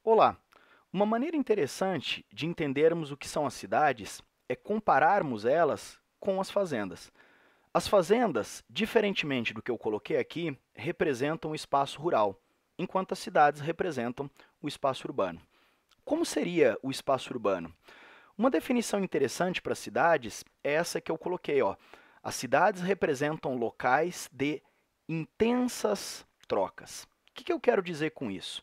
Olá! Uma maneira interessante de entendermos o que são as cidades é compararmos elas com as fazendas. As fazendas, diferentemente do que eu coloquei aqui, representam o espaço rural, enquanto as cidades representam o espaço urbano. Como seria o espaço urbano? Uma definição interessante para cidades é essa que eu coloquei, ó. As cidades representam locais de intensas trocas. O que eu quero dizer com isso?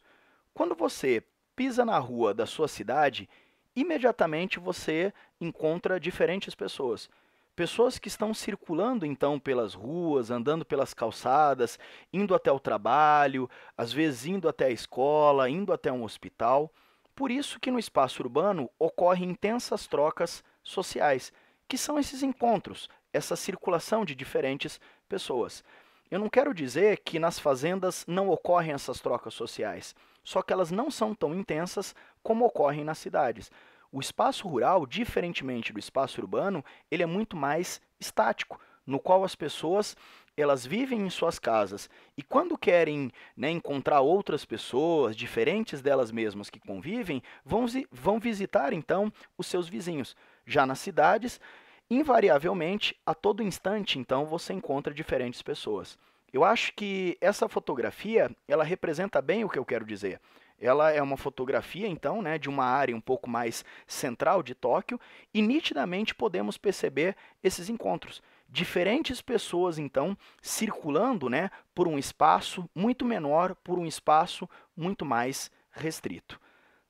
Quando você pisa na rua da sua cidade, imediatamente você encontra diferentes pessoas. Pessoas que estão circulando então pelas ruas, andando pelas calçadas, indo até o trabalho, às vezes indo até a escola, indo até um hospital. Por isso que no espaço urbano ocorrem intensas trocas sociais, que são esses encontros, essa circulação de diferentes pessoas. Eu não quero dizer que nas fazendas não ocorrem essas trocas sociais, só que elas não são tão intensas como ocorrem nas cidades. O espaço rural, diferentemente do espaço urbano, ele é muito mais estático, no qual as pessoas elas vivem em suas casas e quando querem, né, encontrar outras pessoas diferentes delas mesmas que convivem, vão visitar então os seus vizinhos. Já nas cidades, invariavelmente, a todo instante, então, você encontra diferentes pessoas. Eu acho que essa fotografia, ela representa bem o que eu quero dizer. Ela é uma fotografia, então, né, de uma área um pouco mais central de Tóquio e nitidamente podemos perceber esses encontros. Diferentes pessoas, então, circulando, né, por um espaço muito menor, por um espaço muito mais restrito.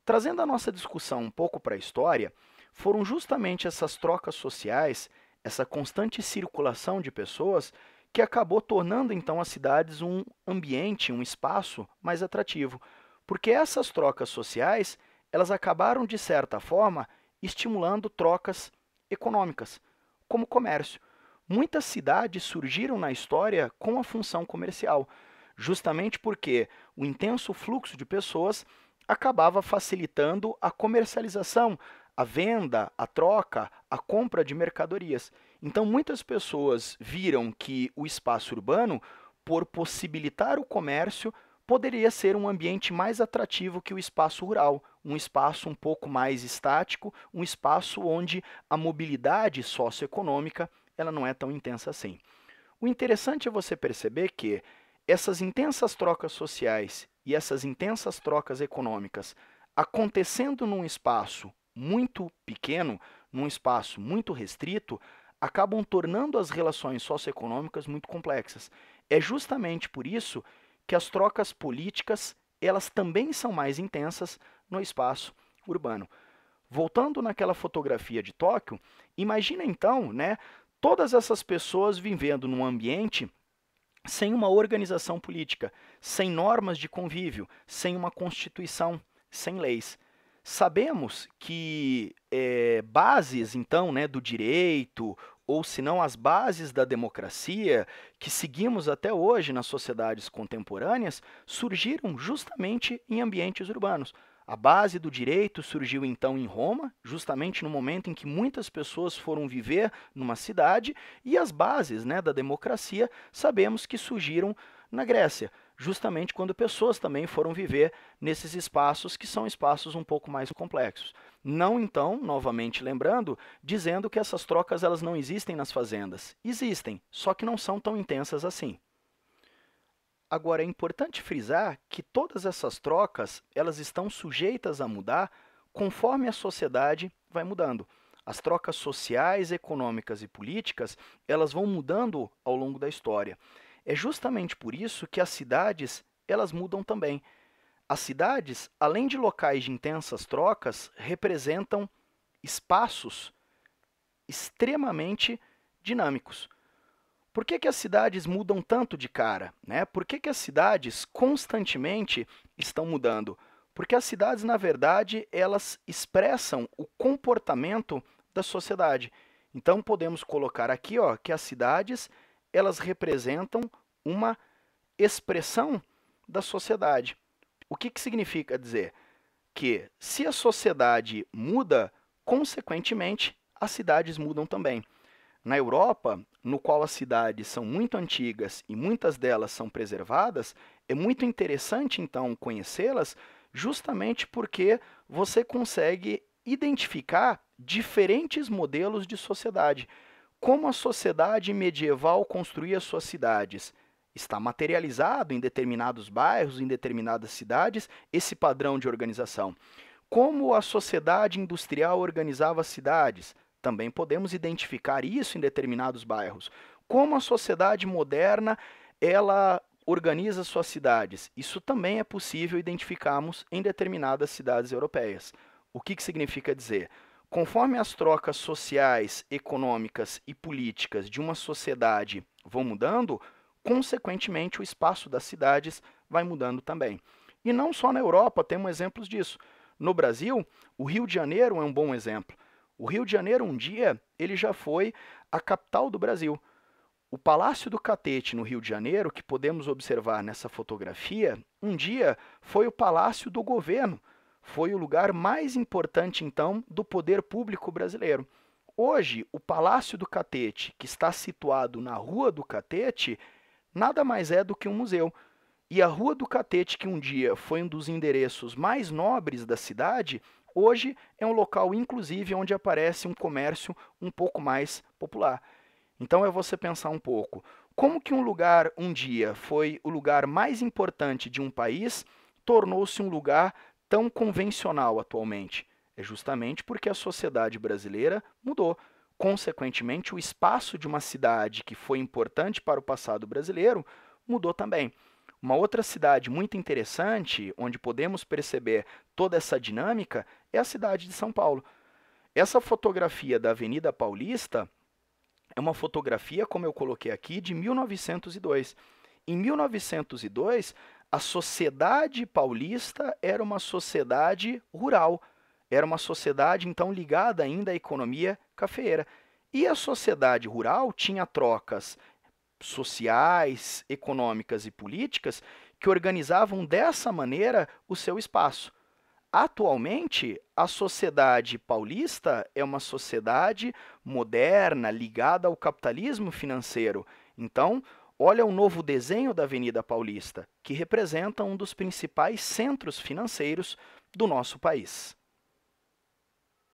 Trazendo a nossa discussão um pouco para a história, foram justamente essas trocas sociais, essa constante circulação de pessoas, que acabou tornando então as cidades um ambiente, um espaço mais atrativo. Porque essas trocas sociais, elas acabaram, de certa forma, estimulando trocas econômicas, como comércio. Muitas cidades surgiram na história com a função comercial, justamente porque o intenso fluxo de pessoas acabava facilitando a comercialização, a venda, a troca, a compra de mercadorias. Então, muitas pessoas viram que o espaço urbano, por possibilitar o comércio, poderia ser um ambiente mais atrativo que o espaço rural, um espaço um pouco mais estático, um espaço onde a mobilidade socioeconômica ela não é tão intensa assim. O interessante é você perceber que essas intensas trocas sociais e essas intensas trocas econômicas acontecendo num espaço muito pequeno, num espaço muito restrito, acabam tornando as relações socioeconômicas muito complexas. É justamente por isso que as trocas políticas, elas também são mais intensas no espaço urbano. Voltando naquela fotografia de Tóquio, imagina então, né, todas essas pessoas vivendo num ambiente sem uma organização política, sem normas de convívio, sem uma constituição, sem leis. Sabemos que bases, então, né, do direito, ou se não as bases da democracia, que seguimos até hoje nas sociedades contemporâneas, surgiram justamente em ambientes urbanos. A base do direito surgiu então em Roma, justamente no momento em que muitas pessoas foram viver numa cidade, e as bases, né, da democracia sabemos que surgiram na Grécia, justamente quando pessoas também foram viver nesses espaços que são espaços um pouco mais complexos. Não então, novamente lembrando, dizendo que essas trocas elas não existem nas fazendas. Existem, só que não são tão intensas assim. Agora, é importante frisar que todas essas trocas elas estão sujeitas a mudar conforme a sociedade vai mudando. As trocas sociais, econômicas e políticas elas vão mudando ao longo da história. É justamente por isso que as cidades elas mudam também. As cidades, além de locais de intensas trocas, representam espaços extremamente dinâmicos. Por que as cidades mudam tanto de cara, né? Por que as cidades constantemente estão mudando? Porque as cidades, na verdade, elas expressam o comportamento da sociedade. Então podemos colocar aqui, ó, que as cidades elas representam uma expressão da sociedade. O que significa dizer? Que se a sociedade muda, consequentemente, as cidades mudam também. Na Europa, no qual as cidades são muito antigas e muitas delas são preservadas, é muito interessante então conhecê-las, justamente porque você consegue identificar diferentes modelos de sociedade. Como a sociedade medieval construía suas cidades? Está materializado em determinados bairros, em determinadas cidades, esse padrão de organização. Como a sociedade industrial organizava as cidades? Também podemos identificar isso em determinados bairros. Como a sociedade moderna, ela organiza suas cidades? Isso também é possível identificarmos em determinadas cidades europeias. O que significa dizer? Conforme as trocas sociais, econômicas e políticas de uma sociedade vão mudando, consequentemente o espaço das cidades vai mudando também. E não só na Europa, temos exemplos disso. No Brasil, o Rio de Janeiro é um bom exemplo. O Rio de Janeiro, um dia, ele já foi a capital do Brasil. O Palácio do Catete, no Rio de Janeiro, que podemos observar nessa fotografia, um dia foi o palácio do governo. Foi o lugar mais importante, então, do poder público brasileiro. Hoje, o Palácio do Catete, que está situado na Rua do Catete, nada mais é do que um museu. E a Rua do Catete, que um dia foi um dos endereços mais nobres da cidade, hoje é um local, inclusive, onde aparece um comércio um pouco mais popular. Então é você pensar um pouco, como que um lugar um dia foi o lugar mais importante de um país, tornou-se um lugar tão convencional atualmente? É justamente porque a sociedade brasileira mudou. Consequentemente, o espaço de uma cidade que foi importante para o passado brasileiro mudou também. Uma outra cidade muito interessante, onde podemos perceber toda essa dinâmica, é a cidade de São Paulo. Essa fotografia da Avenida Paulista é uma fotografia, como eu coloquei aqui, de 1902. Em 1902, a sociedade paulista era uma sociedade rural. Era uma sociedade, então, ligada ainda à economia cafeeira. E a sociedade rural tinha trocas sociais, econômicas e políticas que organizavam dessa maneira o seu espaço. Atualmente, a sociedade paulista é uma sociedade moderna, ligada ao capitalismo financeiro. Então, olha o novo desenho da Avenida Paulista, que representa um dos principais centros financeiros do nosso país.